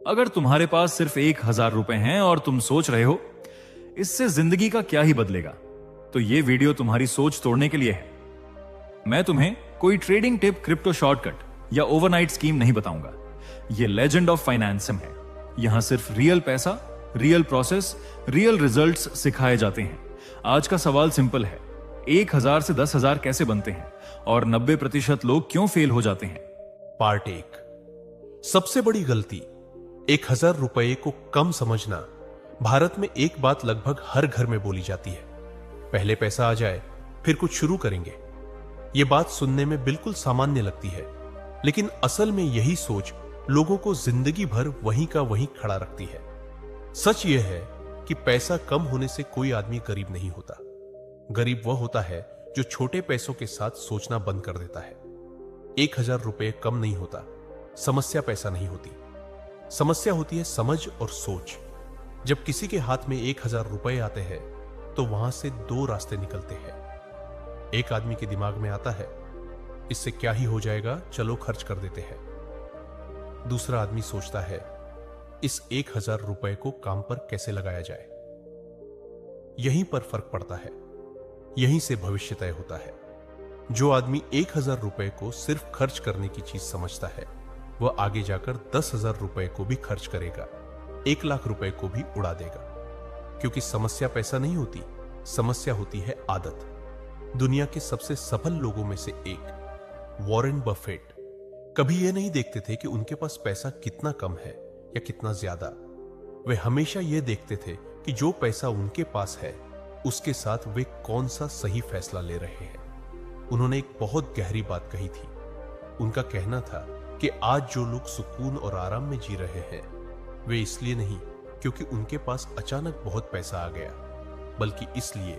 अगर तुम्हारे पास सिर्फ 1,000 रुपए हैं और तुम सोच रहे हो इससे जिंदगी का क्या ही बदलेगा, तो ये वीडियो तुम्हारी सोच तोड़ने के लिए है। मैं तुम्हें कोई ट्रेडिंग टिप, क्रिप्टो शॉर्टकट या ओवरनाइट स्कीम नहीं बताऊंगा। ये लेजेंड ऑफ फाइनेंसियम है। यहां सिर्फ रियल पैसा, रियल प्रोसेस, रियल रिजल्ट्स सिखाए जाते हैं। आज का सवाल सिंपल है, 1,000 से 10,000 कैसे बनते हैं और 90% लोग क्यों फेल हो जाते हैं। पार्ट 1, सबसे बड़ी गलती, 1,000 रुपए को कम समझना। भारत में एक बात लगभग हर घर में बोली जाती है, पहले पैसा आ जाए फिर कुछ शुरू करेंगे। यह बात सुनने में बिल्कुल सामान्य लगती है, लेकिन असल में यही सोच लोगों को जिंदगी भर वहीं का वहीं खड़ा रखती है। सच यह है कि पैसा कम होने से कोई आदमी गरीब नहीं होता। गरीब वह होता है जो छोटे पैसों के साथ सोचना बंद कर देता है। 1,000 रुपए कम नहीं होता, समस्या पैसा नहीं होती, समस्या होती है समझ और सोच। जब किसी के हाथ में 1,000 रुपए आते हैं तो वहां से दो रास्ते निकलते हैं। एक आदमी के दिमाग में आता है, इससे क्या ही हो जाएगा, चलो खर्च कर देते हैं। दूसरा आदमी सोचता है, इस 1,000 रुपए को काम पर कैसे लगाया जाए। यहीं पर फर्क पड़ता है, यहीं से भविष्य तय होता है। जो आदमी 1,000 रुपए को सिर्फ खर्च करने की चीज समझता है, वह आगे जाकर 10,000 रुपए को भी खर्च करेगा, 1,00,000 रुपए को भी उड़ा देगा। क्योंकि समस्या पैसा नहीं होती, समस्या होती है आदत। दुनिया के सबसे सफल लोगों में से एक, वॉरेन बफेट, कभी यह नहीं देखते थे कि उनके पास पैसा कितना कम है या कितना ज्यादा। वे हमेशा यह देखते थे कि जो पैसा उनके पास है उसके साथ वे कौन सा सही फैसला ले रहे हैं। उन्होंने एक बहुत गहरी बात कही थी। उनका कहना था कि आज जो लोग सुकून और आराम में जी रहे हैं, वे इसलिए नहीं क्योंकि उनके पास अचानक बहुत पैसा आ गया, बल्कि इसलिए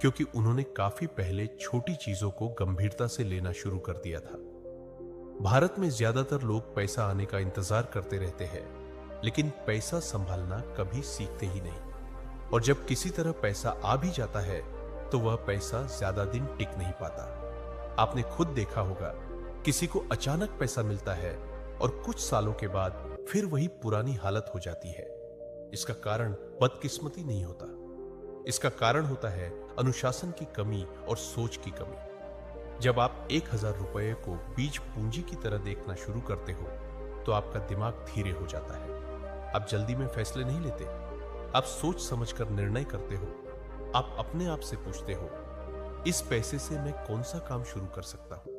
क्योंकि उन्होंने काफी पहले छोटी चीजों को गंभीरता से लेना शुरू कर दिया था। भारत में ज्यादातर लोग पैसा आने का इंतजार करते रहते हैं, लेकिन पैसा संभालना कभी सीखते ही नहीं। और जब किसी तरह पैसा आ भी जाता है तो वह पैसा ज्यादा दिन टिक नहीं पाता। आपने खुद देखा होगा, किसी को अचानक पैसा मिलता है और कुछ सालों के बाद फिर वही पुरानी हालत हो जाती है। इसका कारण बदकिस्मती नहीं होता, इसका कारण होता है अनुशासन की कमी और सोच की कमी। जब आप 1,000 रुपए को बीज पूंजी की तरह देखना शुरू करते हो तो आपका दिमाग धीरे हो जाता है। आप जल्दी में फैसले नहीं लेते, आप सोच समझकर निर्णय करते हो। आप अपने आप से पूछते हो, इस पैसे से मैं कौन सा काम शुरू कर सकता हूं,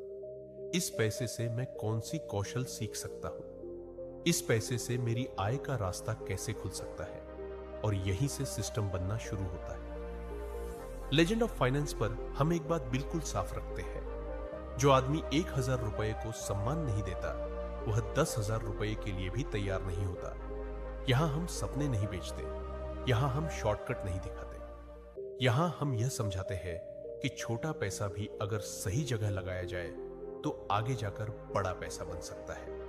इस पैसे से मैं कौन सी कौशल सीख सकता हूं, इस पैसे से मेरी आय का रास्ता कैसे खुल सकता है। और यहीं से सिस्टम बनना शुरू होता है। लेजेंड ऑफ फाइनेंस पर हम एक बात बिल्कुल साफ रखते हैं, जो आदमी 1,000 रुपए को सम्मान नहीं देता, वह 10,000 रुपए के लिए भी तैयार नहीं होता। यहां हम सपने नहीं बेचते, यहां हम शॉर्टकट नहीं दिखाते। यहां हम यह समझाते हैं कि छोटा पैसा भी अगर सही जगह लगाया जाए तो आगे जाकर बड़ा पैसा बन सकता है।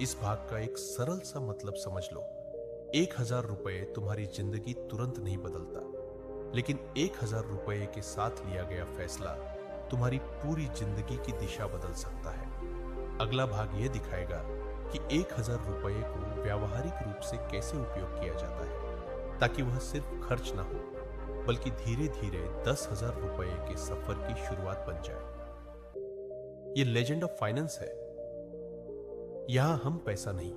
इस भाग का एक सरल सा मतलब समझ लो, 1,000 रुपए तुम्हारी जिंदगी तुरंत नहीं बदलता, लेकिन 1,000 रुपए के साथ लिया गया फैसला तुम्हारी पूरी जिंदगी की दिशा बदल सकता है। अगला भाग यह दिखाएगा कि 1,000 रुपए को व्यावहारिक रूप से कैसे उपयोग किया जाता है, ताकि वह सिर्फ खर्च ना हो, बल्कि धीरे धीरे 10,000 रुपए के सफर की शुरुआत बन जाए। यह लेजेंड ऑफ फाइनेंस है। यहां हम पैसा नहीं,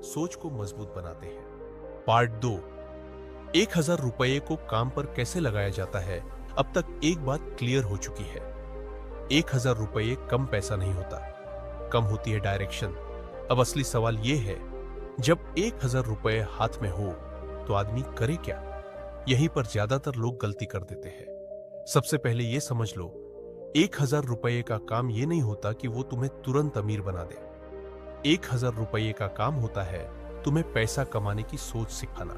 सोच को मजबूत बनाते हैं। पार्ट 2, 1,000 रुपए को काम पर कैसे लगाया जाता है। अब तक एक बात क्लियर हो चुकी है, 1,000 रुपए कम पैसा नहीं होता, कम होती है डायरेक्शन। अब असली सवाल यह है, जब 1,000 रुपए हाथ में हो तो आदमी करे क्या। यहीं पर ज्यादातर लोग गलती कर देते हैं। सबसे पहले यह समझ लो, 1,000 रुपए का काम यह नहीं होता कि वो तुम्हें तुरंत अमीर बना दे। 1,000 रुपए का काम होता है तुम्हें पैसा कमाने की सोच सिखाना।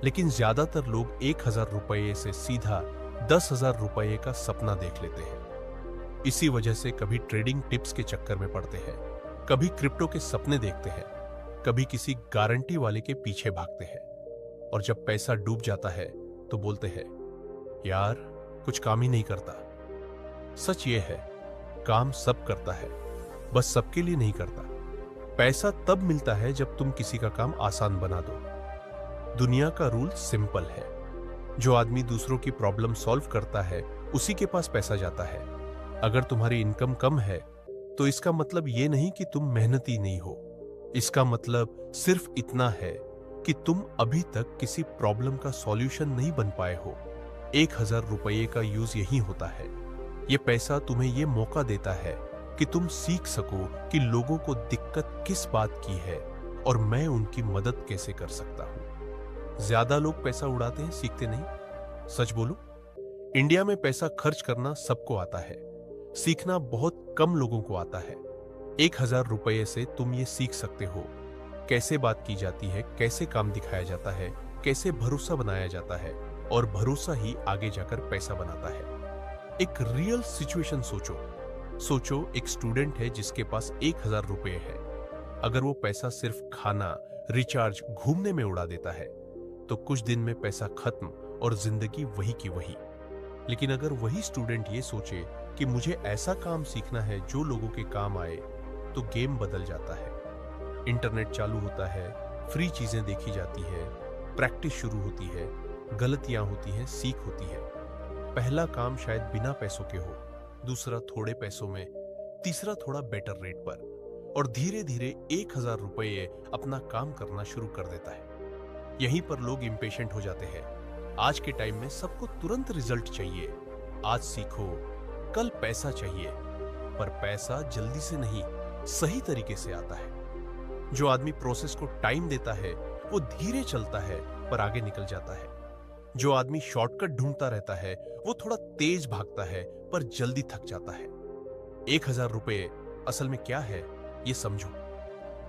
लेकिन ज्यादातर लोग 1,000 रुपए से सीधा 10,000 रुपए का सपना देख लेते हैं। इसी वजह से कभी ट्रेडिंग टिप्स के चक्कर में पड़ते हैं, कभी क्रिप्टो के सपने देखते हैं, कभी किसी गारंटी वाले के पीछे भागते हैं। और जब पैसा डूब जाता है तो बोलते हैं, यार कुछ काम ही नहीं करता। सच ये है, काम सब करता है, बस सबके लिए नहीं करता। पैसा तब मिलता है जब तुम किसी का काम आसान बना दो। दुनिया का रूल सिंपल है, जो आदमी दूसरों की प्रॉब्लम सॉल्व करता है उसी के पास पैसा जाता है। अगर तुम्हारी इनकम कम है तो इसका मतलब यह नहीं कि तुम मेहनती नहीं हो, इसका मतलब सिर्फ इतना है कि तुम अभी तक किसी प्रॉब्लम का सॉल्यूशन नहीं बन पाए हो। 1000 रुपये का यूज यही होता है। यह पैसा तुम्हें यह मौका देता है कि तुम सीख सको कि लोगों को दिक्कत किस बात की है और मैं उनकी मदद कैसे कर सकता हूं। ज्यादा लोग पैसा उड़ाते हैं, सीखते नहीं। सच बोलूं, इंडिया में पैसा खर्च करना सबको आता है, सीखना बहुत कम लोगों को आता है। 1000 रुपये से तुम ये सीख सकते हो कैसे बात की जाती है, कैसे काम दिखाया जाता है, कैसे भरोसा बनाया जाता है, और भरोसा ही आगे जाकर पैसा बनाता है। एक रियल सिचुएशन सोचो, एक स्टूडेंट है जिसके पास 1000 रुपये है। अगर वो पैसा सिर्फ खाना, रिचार्ज, घूमने में उड़ा देता है तो कुछ दिन में पैसा खत्म और जिंदगी वही की वही। लेकिन अगर वही स्टूडेंट ये सोचे कि मुझे ऐसा काम सीखना है जो लोगों के काम आए, तो गेम बदल जाता है। इंटरनेट चालू होता है, फ्री चीजें देखी जाती है, प्रैक्टिस शुरू होती है, गलतियां होती हैं, सीख होती है। पहला काम शायद बिना पैसों के हो, दूसरा थोड़े पैसों में, तीसरा थोड़ा बेटर रेट पर, और धीरे धीरे 1000 रुपये अपना काम करना शुरू कर देता है। यहीं पर लोग इंपेशेंट हो जाते हैं। आज के टाइम में सबको तुरंत रिजल्ट चाहिए। आज सीखो, कल पैसा चाहिए। पर पैसा जल्दी से नहीं, सही तरीके से आता है। जो आदमी प्रोसेस को टाइम देता है वो धीरे चलता है पर आगे निकल जाता है। जो आदमी शॉर्टकट ढूंढता रहता है वो थोड़ा तेज भागता है पर जल्दी थक जाता है। 1000 रुपये असल में क्या है ये समझो।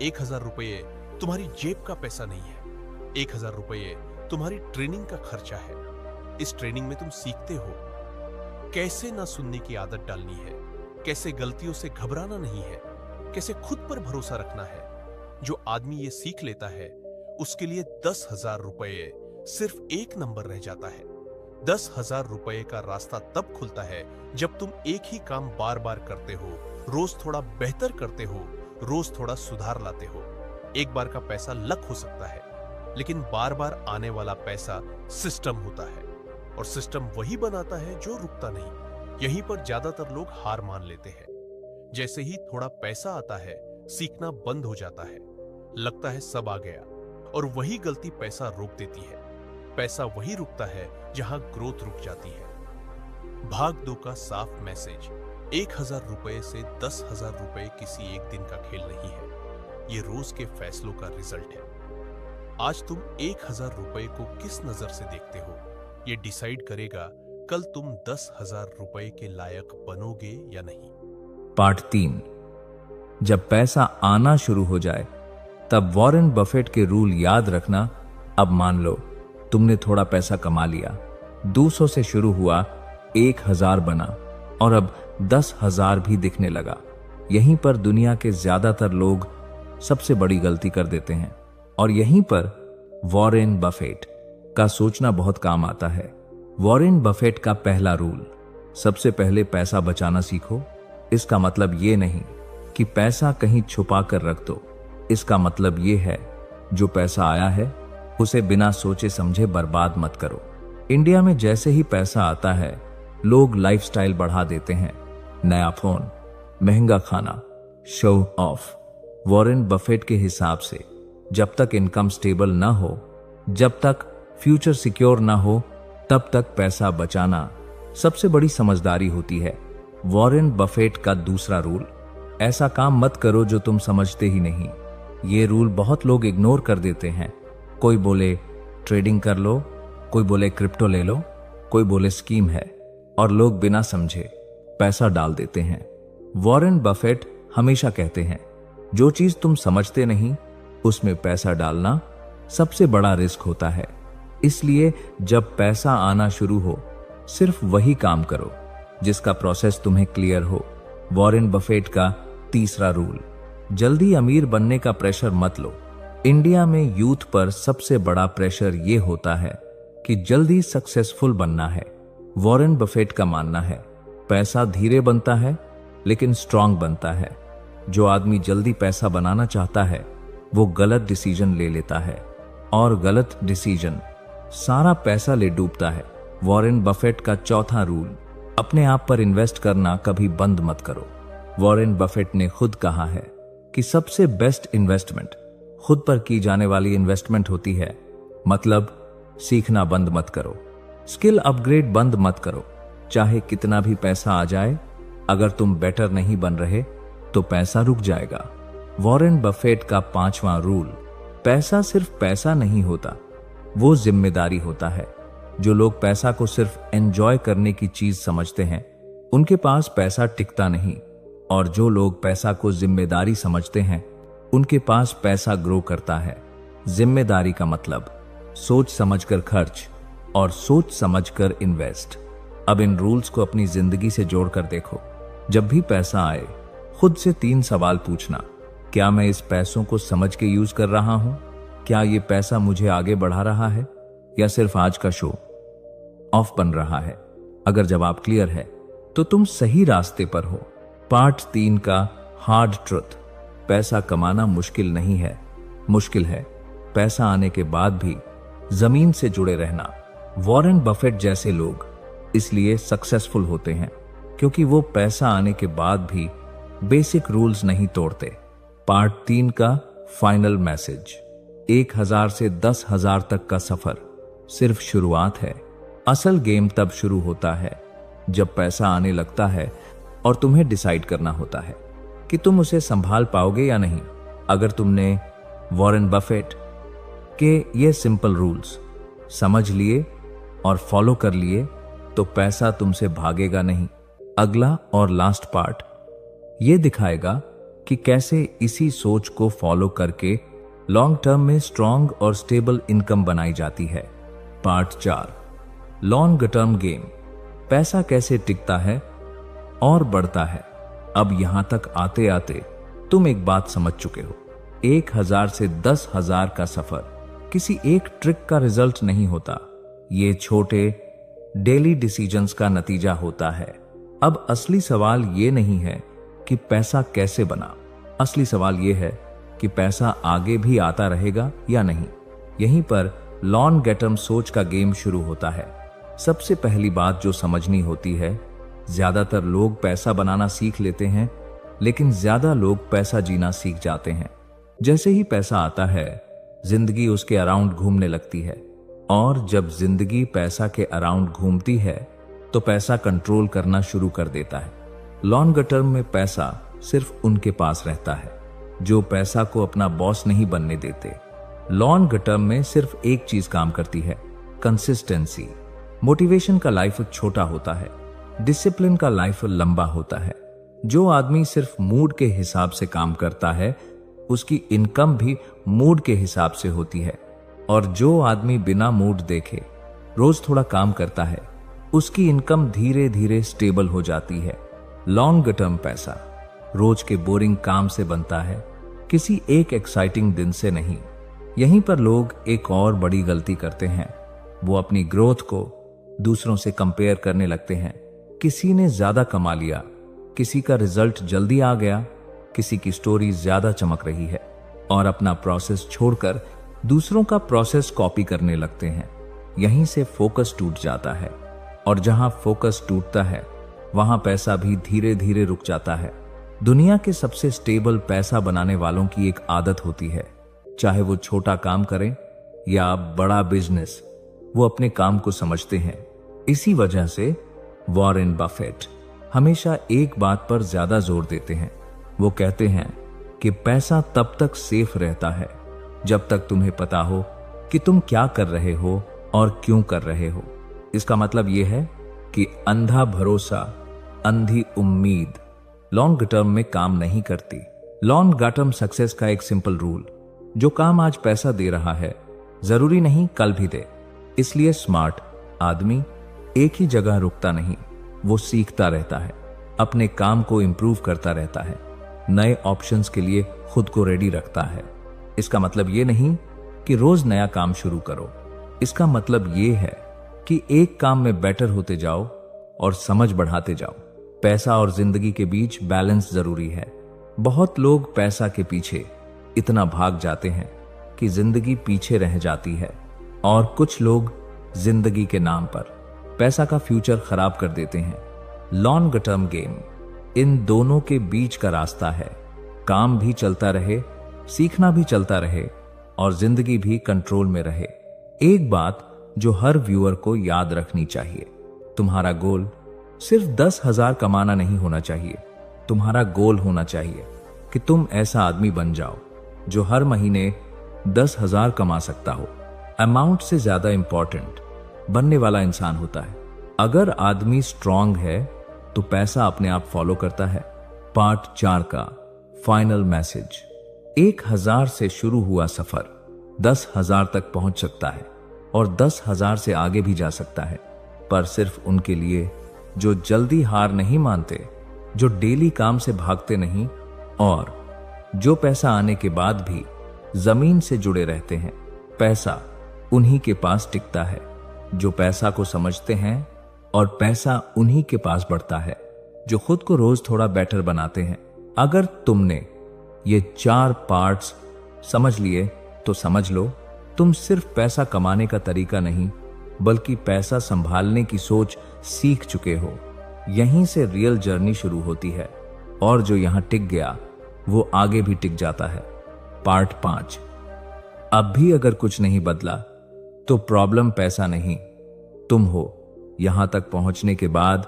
1000 रुपये तुम्हारी जेब का पैसा नहीं है। 1000 रुपये तुम्हारी ट्रेनिंग का खर्चा है। इस ट्रेनिंग में तुम सीखते हो कैसे ना सुनने की आदत डालनी है, कैसे गलतियों से घबराना नहीं है, कैसे खुद पर भरोसा रखना है। जो आदमी ये सीख लेता है उसके लिए 10,000 रुपये सिर्फ एक नंबर रह जाता है। 10,000 रुपये का रास्ता तब खुलता है जब तुम एक ही काम बार बार करते हो, रोज थोड़ा बेहतर करते हो, रोज थोड़ा सुधार लाते हो। एक बार का पैसा लक हो सकता है, लेकिन बार बार आने वाला पैसा सिस्टम होता है, और सिस्टम वही बनाता है जो रुकता नहीं। यहीं पर ज्यादातर लोग हार मान लेते हैं। जैसे ही थोड़ा पैसा आता है सीखना बंद हो जाता है, लगता है सब आ गया, और वही गलती पैसा रोक देती है। पैसा वही रुकता है जहां ग्रोथ रुक जाती है। भाग दो का साफ मैसेज। 1000 रुपये से 10,000 रुपये किसी एक दिन का खेल नहीं है, ये रोज के फैसलों का रिजल्ट है। आज तुम 1000 रुपये को किस नजर से देखते हो ये डिसाइड करेगा कल तुम 10,000 रुपये के लायक बनोगे या नहीं। पार्ट 3। जब पैसा आना शुरू हो जाए तब वॉरेन बफेट के रूल याद रखना। अब मान लो तुमने थोड़ा पैसा कमा लिया, 200 से शुरू हुआ, 1000 बना, और अब 10,000 भी दिखने लगा। यहीं पर दुनिया के ज्यादातर लोग सबसे बड़ी गलती कर देते हैं, और यहीं पर वॉरेन बफेट का सोचना बहुत काम आता है। वॉरेन बफेट का पहला रूल, सबसे पहले पैसा बचाना सीखो। इसका मतलब ये नहीं कि पैसा कहीं छुपा कर रख दो। इसका मतलब ये है जो पैसा आया है उसे बिना सोचे समझे बर्बाद मत करो। इंडिया में जैसे ही पैसा आता है लोग लाइफस्टाइल बढ़ा देते हैं, नया फोन, महंगा खाना, शो ऑफ। वॉरेन बफेट के हिसाब से जब तक इनकम स्टेबल ना हो, जब तक फ्यूचर सिक्योर ना हो, तब तक पैसा बचाना सबसे बड़ी समझदारी होती है। वॉरेन बफेट का दूसरा रूल, ऐसा काम मत करो जो तुम समझते ही नहीं। ये रूल बहुत लोग इग्नोर कर देते हैं। कोई बोले ट्रेडिंग कर लो, कोई बोले क्रिप्टो ले लो, कोई बोले स्कीम है, और लोग बिना समझे पैसा डाल देते हैं। वॉरेन बफेट हमेशा कहते हैं जो चीज तुम समझते नहीं उसमें पैसा डालना सबसे बड़ा रिस्क होता है। इसलिए जब पैसा आना शुरू हो सिर्फ वही काम करो जिसका प्रोसेस तुम्हें क्लियर हो। वॉरेन बफेट का तीसरा रूल, जल्दी अमीर बनने का प्रेशर मत लो। इंडिया में यूथ पर सबसे बड़ा प्रेशर यह होता है कि जल्दी सक्सेसफुल बनना है। वॉरेन बफेट का मानना है पैसा धीरे बनता है लेकिन स्ट्रांग बनता है। जो आदमी जल्दी पैसा बनाना चाहता है वो गलत डिसीजन ले लेता है, और गलत डिसीजन सारा पैसा ले डूबता है। वॉरेन बफेट का चौथा रूल, अपने आप पर इन्वेस्ट करना कभी बंद मत करो। वॉरेन बफेट ने खुद कहा है कि सबसे बेस्ट इन्वेस्टमेंट खुद पर की जाने वाली इन्वेस्टमेंट होती है। मतलब सीखना बंद मत करो, स्किल अपग्रेड बंद मत करो। चाहे कितना भी पैसा आ जाए, अगर तुम बेटर नहीं बन रहे तो पैसा रुक जाएगा। वॉरेन बफेट का पांचवा रूल, पैसा सिर्फ पैसा नहीं होता, वो जिम्मेदारी होता है। जो लोग पैसा को सिर्फ एंजॉय करने की चीज समझते हैं, उनके पास पैसा टिकता नहीं, और जो लोग पैसा को जिम्मेदारी समझते हैं, उनके पास पैसा ग्रो करता है। जिम्मेदारी का मतलब सोच समझकर खर्च और सोच समझकर इन्वेस्ट। अब इन रूल्स को अपनी जिंदगी से जोड़कर देखो। जब भी पैसा आए, खुद से 3 सवाल पूछना। क्या मैं इस पैसों को समझ के यूज कर रहा हूं? क्या ये पैसा मुझे आगे बढ़ा रहा है या सिर्फ आज का शो ऑफ बन रहा है? अगर जवाब क्लियर है तो तुम सही रास्ते पर हो। पार्ट 3 का हार्ड ट्रुथ, पैसा कमाना मुश्किल नहीं है, मुश्किल है पैसा आने के बाद भी जमीन से जुड़े रहना। वॉरेन बफेट जैसे लोग इसलिए सक्सेसफुल होते हैं क्योंकि वो पैसा आने के बाद भी बेसिक रूल्स नहीं तोड़ते। पार्ट 3 का फाइनल मैसेज, 1000 से 10,000 तक का सफर सिर्फ शुरुआत है। असल गेम तब शुरू होता है जब पैसा आने लगता है और तुम्हें डिसाइड करना होता है कि तुम उसे संभाल पाओगे या नहीं। अगर तुमने वॉरेन बफेट के ये सिंपल रूल्स समझ लिए और फॉलो कर लिए तो पैसा तुमसे भागेगा नहीं। अगला और लास्ट पार्ट ये दिखाएगा कि कैसे इसी सोच को फॉलो करके लॉन्ग टर्म में स्ट्रॉन्ग और स्टेबल इनकम बनाई जाती है। पार्ट 4, लॉन्ग टर्म गेम, पैसा कैसे टिकता है और बढ़ता है। अब यहां तक आते आते तुम एक बात समझ चुके हो, 1000 से 10,000 का सफर किसी एक ट्रिक का रिजल्ट नहीं होता, ये छोटे डेली डिसीजंस का नतीजा होता है। अब असली सवाल ये नहीं है कि पैसा कैसे बना, असली सवाल ये है कि पैसा आगे भी आता रहेगा या नहीं। यहीं पर लॉन्ग टर्म सोच का गेम शुरू होता है। सबसे पहली बात जो समझनी होती है, ज्यादातर लोग पैसा बनाना सीख लेते हैं, लेकिन ज्यादा लोग पैसा जीना सीख जाते हैं। जैसे ही पैसा आता है, जिंदगी उसके अराउंड घूमने लगती है, और जब जिंदगी पैसा के अराउंड घूमती है तो पैसा कंट्रोल करना शुरू कर देता है। लॉन्ग टर्म में पैसा सिर्फ उनके पास रहता है जो पैसा को अपना बॉस नहीं बनने देते। लॉन्ग टर्म में सिर्फ एक चीज काम करती है, कंसिस्टेंसी। मोटिवेशन का लाइफ छोटा होता है, डिसिप्लिन का लाइफ लंबा होता है। जो आदमी सिर्फ मूड के हिसाब से काम करता है, उसकी इनकम भी मूड के हिसाब से होती है, और जो आदमी बिना मूड देखे रोज थोड़ा काम करता है, उसकी इनकम धीरे धीरे स्टेबल हो जाती है। लॉन्ग टर्म पैसा रोज के बोरिंग काम से बनता है, किसी एक एक्साइटिंग दिन से नहीं। यहीं पर लोग एक और बड़ी गलती करते हैं, वो अपनी ग्रोथ को दूसरों से कंपेयर करने लगते हैं। किसी ने ज्यादा कमा लिया, किसी का रिजल्ट जल्दी आ गया, किसी की स्टोरी ज्यादा चमक रही है, और अपना प्रोसेस छोड़कर दूसरों का प्रोसेस कॉपी करने लगते हैं। यहीं से फोकस टूट जाता है, और जहां फोकस टूटता है वहां पैसा भी धीरे धीरे रुक जाता है। दुनिया के सबसे स्टेबल पैसा बनाने वालों की एक आदत होती है, चाहे वो छोटा काम करें या बड़ा बिजनेस, वो अपने काम को समझते हैं। इसी वजह से वॉरेन बफेट हमेशा एक बात पर ज्यादा जोर देते हैं। वो कहते हैं कि पैसा तब तक सेफ रहता है जब तक तुम्हें पता हो कि तुम क्या कर रहे हो और क्यों कर रहे हो। इसका मतलब यह है कि अंधा भरोसा, अंधी उम्मीद लॉन्ग टर्म में काम नहीं करती। लॉन्ग टर्म सक्सेस का एक सिंपल रूल, जो काम आज पैसा दे रहा है जरूरी नहीं कल भी दे। इसलिए स्मार्ट आदमी एक ही जगह रुकता नहीं, वो सीखता रहता है, अपने काम को इंप्रूव करता रहता है, नए ऑप्शंस के लिए खुद को रेडी रखता है। इसका मतलब ये नहीं कि रोज नया काम शुरू करो, इसका मतलब ये है कि एक काम में बेटर होते जाओ और समझ बढ़ाते जाओ। पैसा और जिंदगी के बीच बैलेंस जरूरी है। बहुत लोग पैसा के पीछे इतना भाग जाते हैं कि जिंदगी पीछे रह जाती है, और कुछ लोग जिंदगी के नाम पर पैसा का फ्यूचर खराब कर देते हैं। लॉन्ग टर्म गेम इन दोनों के बीच का रास्ता है। काम भी चलता रहे, सीखना भी चलता रहे, और जिंदगी भी कंट्रोल में रहे। एक बात जो हर व्यूअर को याद रखनी चाहिए, तुम्हारा गोल सिर्फ 10,000 कमाना नहीं होना चाहिए। तुम्हारा गोल होना चाहिए कि तुम ऐसा आदमी बन जाओ जो हर महीने 10,000 कमा सकता हो। अमाउंट से ज्यादा इंपॉर्टेंट बनने वाला इंसान होता है। अगर आदमी स्ट्रांग है तो पैसा अपने आप फॉलो करता है। पार्ट 4 का फाइनल मैसेज। 1,000 से शुरू हुआ सफर 10,000 तक पहुंच सकता है, और 10,000 से आगे भी जा सकता है, पर सिर्फ उनके लिए जो जल्दी हार नहीं मानते, जो डेली काम से भागते नहीं, और जो पैसा आने के बाद भी जमीन से जुड़े रहते हैं। पैसा उन्हीं के पास टिकता है जो पैसा को समझते हैं, और पैसा उन्हीं के पास बढ़ता है जो खुद को रोज थोड़ा बेटर बनाते हैं। अगर तुमने ये 4 पार्ट्स समझ लिए तो समझ लो, तुम सिर्फ पैसा कमाने का तरीका नहीं बल्कि पैसा संभालने की सोच सीख चुके हो। यहीं से रियल जर्नी शुरू होती है, और जो यहां टिक गया वो आगे भी टिक जाता है। पार्ट 5। अब भी अगर कुछ नहीं बदला तो प्रॉब्लम पैसा नहीं, तुम हो। यहां तक पहुंचने के बाद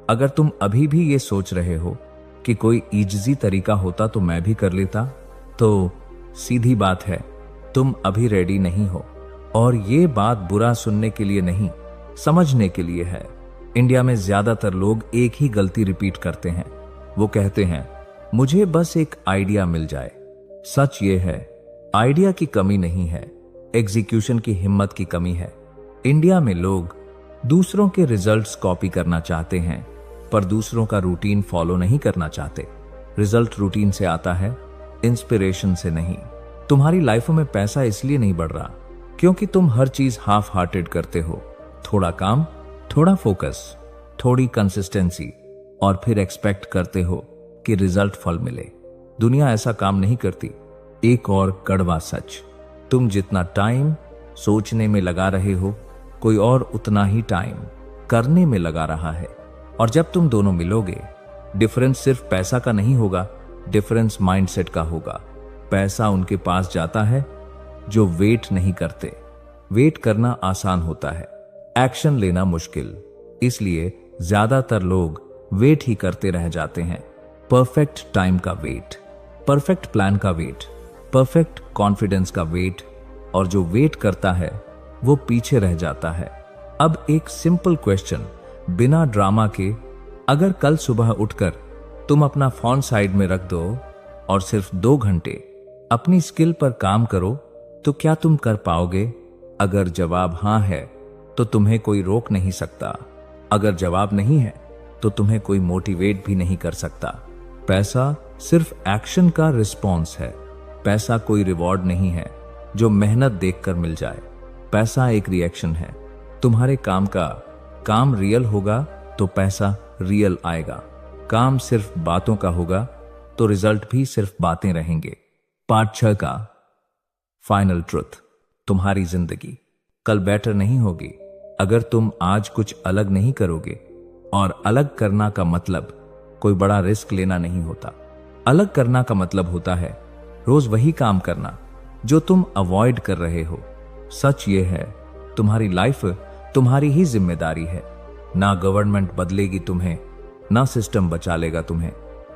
अगर तुम अभी भी ये सोच रहे हो कि कोई इजी तरीका होता तो मैं भी कर लेता, तो सीधी बात है, तुम अभी रेडी नहीं हो। और ये बात बुरा सुनने के लिए नहीं, समझने के लिए है। इंडिया में ज्यादातर लोग एक ही गलती रिपीट करते हैं। वो कहते हैं मुझे बस एक आइडिया मिल जाए। सच ये है, आइडिया की कमी नहीं है, एग्जीक्यूशन की हिम्मत की कमी है। इंडिया में लोग दूसरों के रिजल्ट्स कॉपी करना चाहते हैं, पर दूसरों का रूटीन फॉलो नहीं करना चाहते। रिजल्ट रूटीन से आता है, इंस्पिरेशन से नहीं। तुम्हारी लाइफ में पैसा इसलिए नहीं बढ़ रहा क्योंकि तुम हर चीज हाफ हार्टेड करते हो। थोड़ा काम, थोड़ा फोकस, थोड़ी कंसिस्टेंसी, और फिर एक्सपेक्ट करते हो कि रिजल्ट फल मिले। दुनिया ऐसा काम नहीं करती। एक और कड़वा सच, तुम जितना टाइम सोचने में लगा रहे हो, कोई और उतना ही टाइम करने में लगा रहा है। और जब तुम दोनों मिलोगे, डिफरेंस सिर्फ पैसा का नहीं होगा, डिफरेंस माइंडसेट का होगा। पैसा उनके पास जाता है जो वेट नहीं करते। वेट करना आसान होता है, एक्शन लेना मुश्किल। इसलिए ज्यादातर लोग वेट ही करते रह जाते हैं। परफेक्ट टाइम का वेट, परफेक्ट प्लान का वेट, परफेक्ट कॉन्फिडेंस का वेट, और जो वेट करता है वो पीछे रह जाता है। अब एक सिंपल क्वेश्चन, बिना ड्रामा के, अगर कल सुबह उठकर तुम अपना फोन साइड में रख दो और सिर्फ 2 घंटे अपनी स्किल पर काम करो, तो क्या तुम कर पाओगे? अगर जवाब हां है तो तुम्हें कोई रोक नहीं सकता। अगर जवाब नहीं है तो तुम्हें कोई मोटिवेट भी नहीं कर सकता। पैसा सिर्फ एक्शन का रिस्पॉन्स है। पैसा कोई रिवॉर्ड नहीं है जो मेहनत देखकर मिल जाए। पैसा एक रिएक्शन है। तुम्हारे काम का काम रियल होगा तो पैसा रियल आएगा। काम सिर्फ बातों का होगा तो रिजल्ट भी सिर्फ बातें रहेंगे। पार्ट 6 का फाइनल ट्रुथ। तुम्हारी जिंदगी कल बेटर नहीं होगी अगर तुम आज कुछ अलग नहीं करोगे। और अलग करना का मतलब कोई बड़ा रिस्क लेना नहीं होता। अलग करना का मतलब होता है रोज वही काम करना जो तुम अवॉइड कर रहे हो। सच ये है, तुम्हारी लाइफ तुम्हारी ही जिम्मेदारी है। ना गवर्नमेंट बदलेगी तुम्हें, ना सिस्टम बचा लेगा तुम्हें,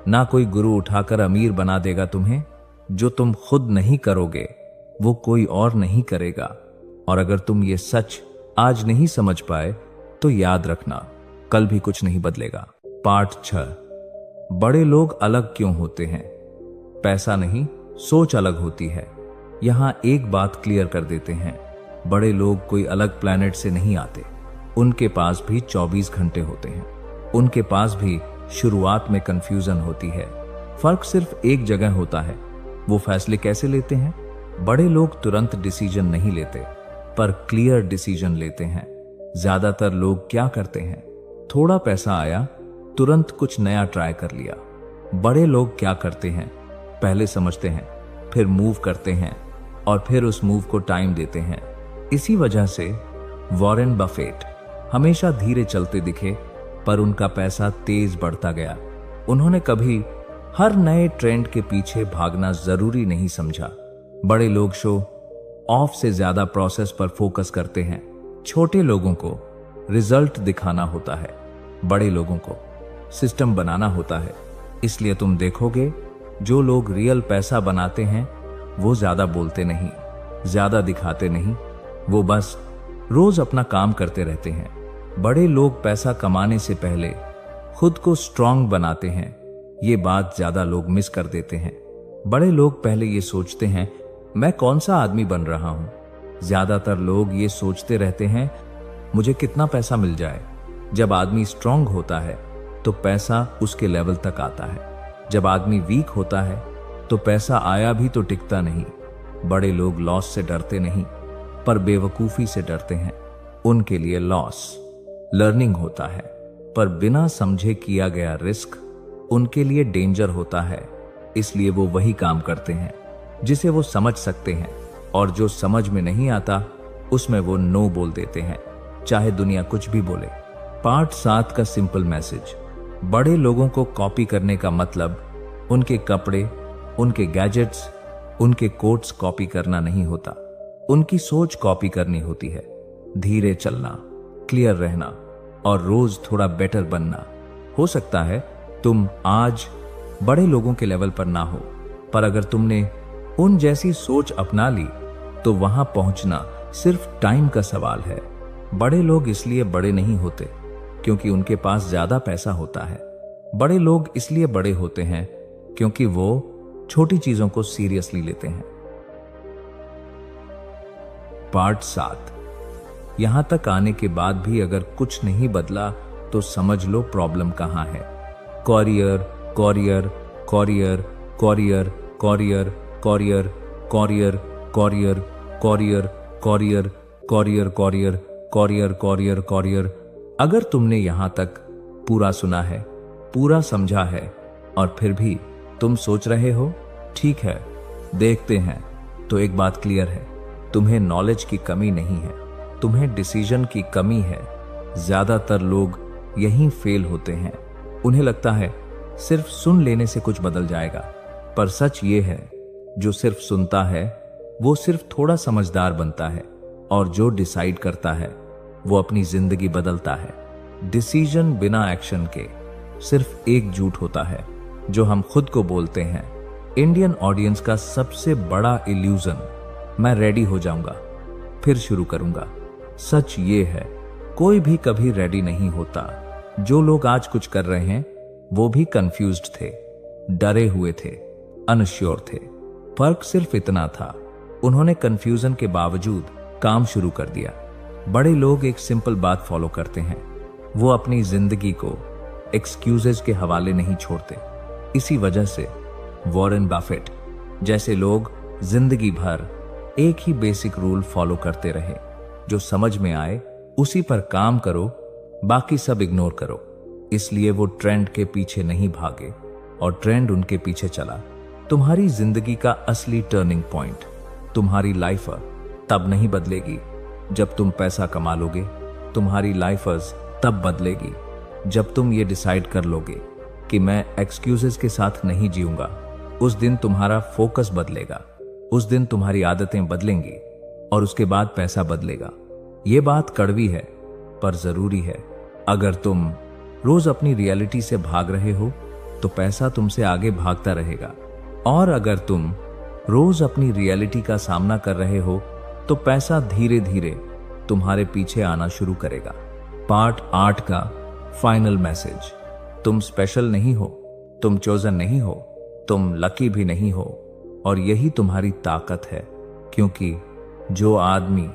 ना कोई गुरु उठाकर अमीर बना देगा तुम्हें। जो तुम खुद नहीं करोगे वो कोई और नहीं करेगा। और अगर तुम ये सच आज नहीं समझ पाए तो याद रखना, कल भी कुछ नहीं बदलेगा। पार्ट 6। बड़े लोग अलग क्यों होते हैं? पैसा नहीं, सोच अलग होती है। यहां एक बात क्लियर कर देते हैं, बड़े लोग कोई अलग प्लैनेट से नहीं आते। उनके पास भी 24 घंटे होते हैं। उनके पास भी शुरुआत में कंफ्यूजन होती है। फर्क सिर्फ एक जगह होता है, वो फैसले कैसे लेते हैं। बड़े लोग तुरंत डिसीजन नहीं लेते, पर क्लियर डिसीजन लेते हैं। ज्यादातर लोग क्या करते हैं, थोड़ा पैसा आया तुरंत कुछ नया ट्राई कर लिया। बड़े लोग क्या करते हैं, पहले समझते हैं, फिर मूव करते हैं और फिर उस मूव को टाइम देते हैं। इसी वजह से वॉरेन बफेट हमेशा धीरे चलते दिखे, पर उनका पैसा तेज बढ़ता गया। उन्होंने कभी हर नए ट्रेंड के पीछे भागना जरूरी नहीं समझा। बड़े लोग शो ऑफ से ज्यादा प्रोसेस पर फोकस करते हैं। छोटे लोगों को रिजल्ट दिखाना होता है, बड़े लोगों को सिस्टम बनाना होता है। इसलिए तुम देखोगे जो लोग रियल पैसा बनाते हैं वो ज्यादा बोलते नहीं, ज्यादा दिखाते नहीं, वो बस रोज अपना काम करते रहते हैं। बड़े लोग पैसा कमाने से पहले खुद को स्ट्रांग बनाते हैं। ये बात ज्यादा लोग मिस कर देते हैं। बड़े लोग पहले ये सोचते हैं मैं कौन सा आदमी बन रहा हूं। ज्यादातर लोग ये सोचते रहते हैं मुझे कितना पैसा मिल जाए। जब आदमी स्ट्रांग होता है तो पैसा उसके लेवल तक आता है। जब आदमी वीक होता है तो पैसा आया भी तो टिकता नहीं। बड़े लोग लॉस से डरते नहीं, पर बेवकूफी से डरते हैं। उनके लिए लॉस लर्निंग होता है, पर बिना समझे किया गया रिस्क उनके लिए डेंजर होता है। इसलिए वो वही काम करते हैं जिसे वो समझ सकते हैं, और जो समझ में नहीं आता उसमें वो नो बोल देते हैं, चाहे दुनिया कुछ भी बोले। पार्ट 7 का सिंपल मैसेज। बड़े लोगों को कॉपी करने का मतलब उनके कपड़े, उनके गैजेट्स, उनके कोट्स कॉपी करना नहीं होता। उनकी सोच कॉपी करनी होती है। धीरे चलना, क्लियर रहना और रोज थोड़ा बेटर बनना। हो सकता है तुम आज बड़े लोगों के लेवल पर ना हो, पर अगर तुमने उन जैसी सोच अपना ली तो वहां पहुंचना सिर्फ टाइम का सवाल है। बड़े लोग इसलिए बड़े नहीं होते क्योंकि उनके पास ज्यादा पैसा होता है। बड़े लोग इसलिए बड़े होते हैं क्योंकि वो छोटी चीजों को सीरियसली लेते हैं। पार्ट 7। यहां तक आने के बाद भी अगर कुछ नहीं बदला तो समझ लो प्रॉब्लम कहां है। Courier courier courier courier courier courier courier courier courier courier courier courier courier courier courier. अगर तुमने यहां तक पूरा सुना है, पूरा समझा है, और फिर भी तुम सोच रहे हो ठीक है देखते हैं, तो एक बात क्लियर है, तुम्हें नॉलेज की कमी नहीं है, तुम्हें डिसीजन की कमी है। ज्यादातर लोग यहीं फेल होते हैं। उन्हें लगता है सिर्फ सुन लेने से कुछ बदल जाएगा, पर सच ये है जो सिर्फ सुनता है वो सिर्फ थोड़ा समझदार बनता है, और जो डिसाइड करता है वो अपनी जिंदगी बदलता है। डिसीजन बिना एक्शन के सिर्फ एक झूठ होता है जो हम खुद को बोलते हैं। इंडियन ऑडियंस का सबसे बड़ा इल्यूजन मैं रेडी हो जाऊंगा फिर शुरू करूंगा। सच ये है कोई भी कभी रेडी नहीं होता। जो लोग आज कुछ कर रहे हैं वो भी कंफ्यूज्ड थे, डरे हुए थे, अनश्योर थे। फर्क सिर्फ इतना था, उन्होंने कंफ्यूजन के बावजूद काम शुरू कर दिया। बड़े लोग एक सिंपल बात फॉलो करते हैं, वो अपनी जिंदगी को एक्सक्यूजेज के हवाले नहीं छोड़ते। इसी वजह से वॉरेन बफेट जैसे लोग जिंदगी भर एक ही बेसिक रूल फॉलो करते रहे, जो समझ में आए उसी पर काम करो, बाकी सब इग्नोर करो। इसलिए वो ट्रेंड के पीछे नहीं भागे और ट्रेंड उनके पीछे चला। तुम्हारी जिंदगी का असली टर्निंग पॉइंट, तुम्हारी लाइफ तब नहीं बदलेगी जब तुम पैसा कमा लोगे। तुम्हारी लाइफ तब बदलेगी जब तुम ये डिसाइड कर लोगे कि मैं एक्सक्यूजेस के साथ नहीं जीऊंगा। उस दिन तुम्हारा फोकस बदलेगा, उस दिन तुम्हारी आदतें बदलेंगी और उसके बाद पैसा बदलेगा। ये बात कड़वी है पर जरूरी है। अगर तुम रोज अपनी रियलिटी से भाग रहे हो तो पैसा तुमसे आगे भागता रहेगा, और अगर तुम रोज अपनी रियलिटी का सामना कर रहे हो तो पैसा धीरे धीरे तुम्हारे पीछे आना शुरू करेगा। पार्ट 8 का फाइनल मैसेज। तुम स्पेशल नहीं हो, तुम चोजन नहीं हो, तुम लकी भी नहीं हो, और यही तुम्हारी ताकत है। क्योंकि जो आदमी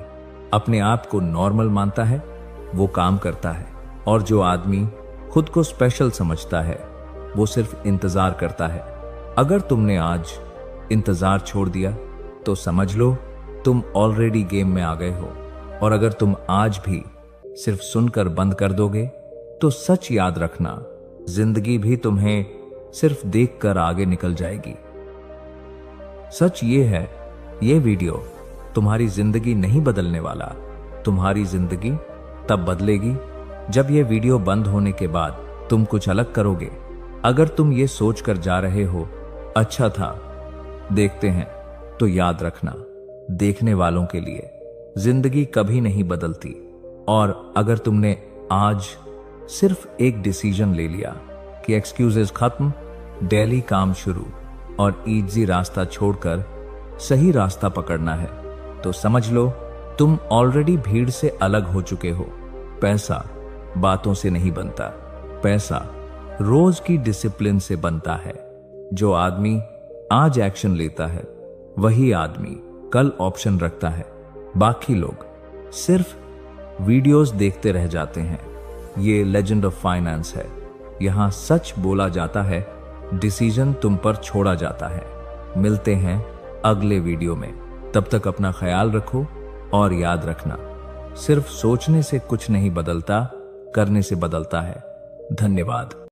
अपने आप को नॉर्मल मानता है वो काम करता है, और जो आदमी खुद को स्पेशल समझता है वो सिर्फ इंतजार करता है। अगर तुमने आज इंतजार छोड़ दिया तो समझ लो तुम ऑलरेडी गेम में आ गए हो, और अगर तुम आज भी सिर्फ सुनकर बंद कर दोगे तो सच याद रखना, जिंदगी भी तुम्हें सिर्फ देखकर आगे निकल जाएगी। सच ये है, ये वीडियो तुम्हारी जिंदगी नहीं बदलने वाला। तुम्हारी जिंदगी तब बदलेगी जब ये वीडियो बंद होने के बाद तुम कुछ अलग करोगे। अगर तुम ये सोच कर जा रहे हो अच्छा था, देखते हैं, तो याद रखना, देखने वालों के लिए जिंदगी कभी नहीं बदलती। और अगर तुमने आज सिर्फ एक डिसीजन ले लिया कि एक्सक्यूजेस खत्म, डेली काम शुरू और इजी रास्ता छोड़कर सही रास्ता पकड़ना है, तो समझ लो तुम ऑलरेडी भीड़ से अलग हो चुके हो। पैसा बातों से नहीं बनता, पैसा रोज की डिसिप्लिन से बनता है। जो आदमी आज एक्शन लेता है वही आदमी कल ऑप्शन रखता है। बाकी लोग सिर्फ वीडियोस देखते रह जाते हैं। ये लेजेंड ऑफ फाइनेंस है। यहां सच बोला जाता है, डिसीजन तुम पर छोड़ा जाता है। मिलते हैं अगले वीडियो में, तब तक अपना ख्याल रखो और याद रखना, सिर्फ सोचने से कुछ नहीं बदलता, करने से बदलता है। धन्यवाद।